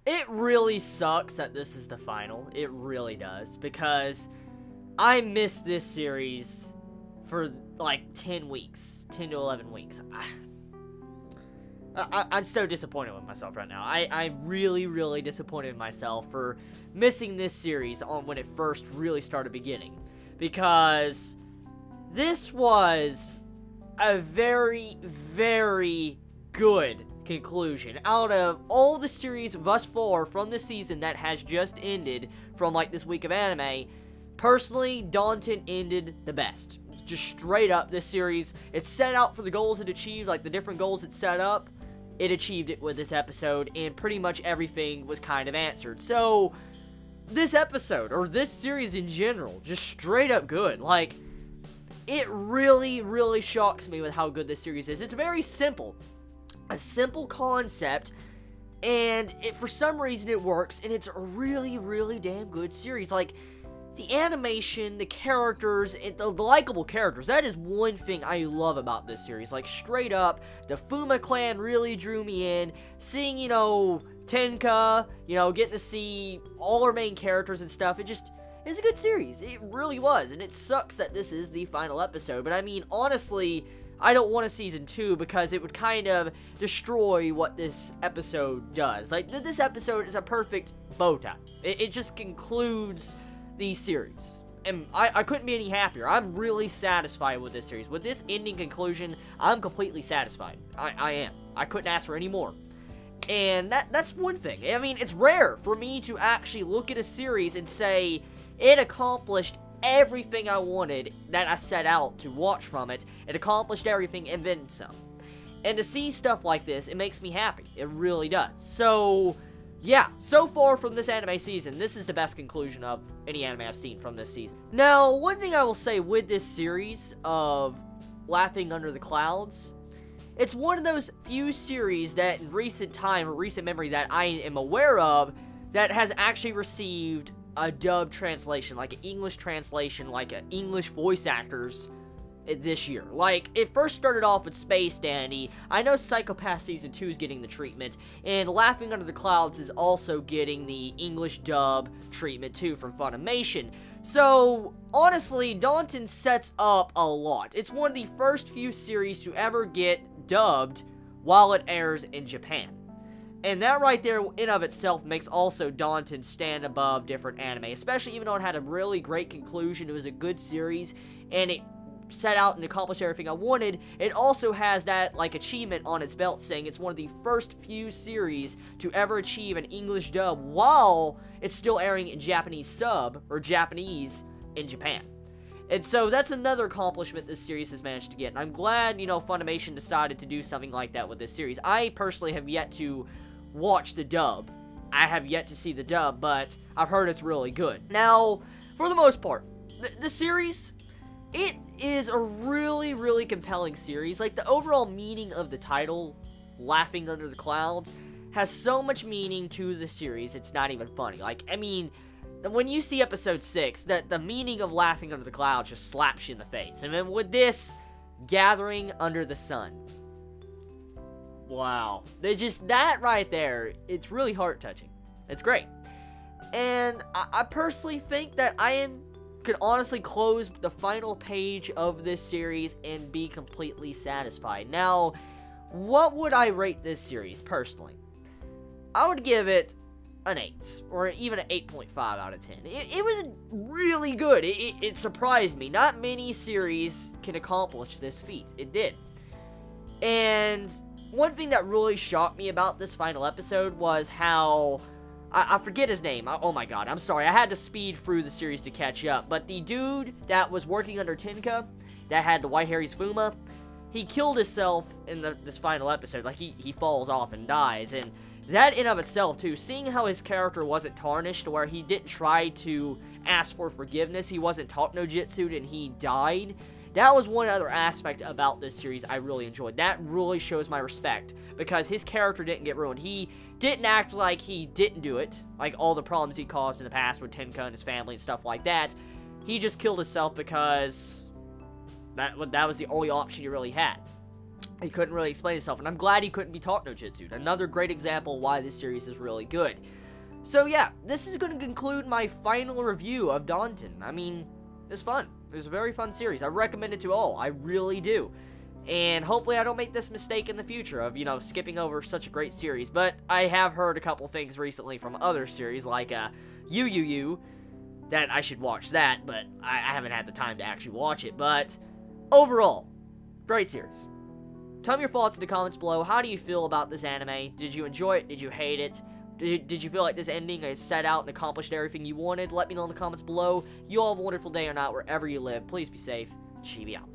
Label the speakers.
Speaker 1: It really sucks that this is the final. It really does, because I missed this series for like 10 weeks, 10 to 11 weeks. I'm so disappointed with myself right now. I'm really, really disappointed in myself for missing this series on when it first really started beginning, because this was a very, very good conclusion. Out of all the series thus far from the season that has just ended from like this week of anime, personally, Daunton ended the best. Just straight up, this series, it set out for the goals it achieved, like the different goals it set up, it achieved it with this episode, and pretty much everything was kind of answered. So, this episode, or this series in general, just straight up good. Like, it really, really shocks me with how good this series is. It's very simple. A simple concept, and for some reason it works, and it's a really, really damn good series. Like, the animation, the characters, and the likable characters, that is one thing I love about this series. Like, straight up, the Fuma clan really drew me in. Seeing, you know, Tenka, you know, getting to see all our main characters and stuff, it's a good series. It really was, and it sucks that this is the final episode, but I mean, honestly, I don't want a season 2 because it would kind of destroy what this episode does. Like, this episode is a perfect bow tie. It just concludes the series. And I couldn't be any happier. I'm really satisfied with this series. With this ending conclusion, I'm completely satisfied. I am. I couldn't ask for any more. And that's one thing. I mean, it's rare for me to actually look at a series and say, it accomplished everything I wanted that I set out to watch from it. It accomplished everything and then some. And to see stuff like this, it makes me happy. It really does. So, yeah, so far from this anime season, this is the best conclusion of any anime I've seen from this season. Now, one thing I will say with this series of Laughing Under the Clouds, it's one of those few series that in recent time, or recent memory that I am aware of, that has actually received a dub translation, like an English translation, like English voice actors this year. Like, it first started off with Space Dandy. I know Psycho-Pass Season 2 is getting the treatment, and Laughing Under the Clouds is also getting the English dub treatment too from Funimation. So, honestly, Daunton sets up a lot. It's one of the first few series to ever get dubbed while it airs in Japan. And that right there, in of itself, makes also Daunton stand above different anime. Especially even though it had a really great conclusion, it was a good series, and it set out and accomplished everything I wanted. It also has that, like, achievement on its belt saying it's one of the first few series to ever achieve an English dub while it's still airing in Japanese sub, or Japanese, in Japan. And so that's another accomplishment this series has managed to get. And I'm glad, you know, Funimation decided to do something like that with this series. I personally have yet to watch the dub. I have yet to see the dub, but I've heard it's really good. Now, for the most part, the series, it is a really, really compelling series. Like, the overall meaning of the title, Laughing Under the Clouds, has so much meaning to the series, it's not even funny. Like, I mean, when you see episode 6, the meaning of Laughing Under the Clouds just slaps you in the face. And then with this, Gathering Under the Sun. Wow. That right there, it's really heart-touching. It's great. And I personally think that could honestly close the final page of this series and be completely satisfied. Now, what would I rate this series, personally? I would give it an 8, or even an 8.5 out of 10. It was really good. It surprised me. Not many series can accomplish this feat. It did. And one thing that really shocked me about this final episode was how, I forget his name. Oh my god, I'm sorry. I had to speed through the series to catch up. But the dude that was working under Tenka, that had the white Harry's Fuma, he killed himself in this final episode. Like, he falls off and dies. And that in of itself, too, seeing how his character wasn't tarnished, where he didn't try to ask for forgiveness, he wasn't taught no jutsu, and he died, that was one other aspect about this series I really enjoyed. That really shows my respect, because his character didn't get ruined. He didn't act like he didn't do it, like all the problems he caused in the past with Tenka and his family and stuff like that. He just killed himself because that was the only option he really had. He couldn't really explain himself, and I'm glad he couldn't be taught no jutsu. Another great example why this series is really good. So yeah, this is going to conclude my final review of Danton. I mean, it was fun. It was a very fun series. I recommend it to all. I really do. And hopefully I don't make this mistake in the future of, skipping over such a great series. But I have heard a couple things recently from other series, like Yu Yu Yu, that I should watch that, but I haven't had the time to actually watch it. But overall, great series. Tell me your thoughts in the comments below. How do you feel about this anime? Did you enjoy it? Did you hate it? Did you feel like this ending has set out and accomplished everything you wanted? Let me know in the comments below. You all have a wonderful day or night wherever you live. Please be safe. Chibi out.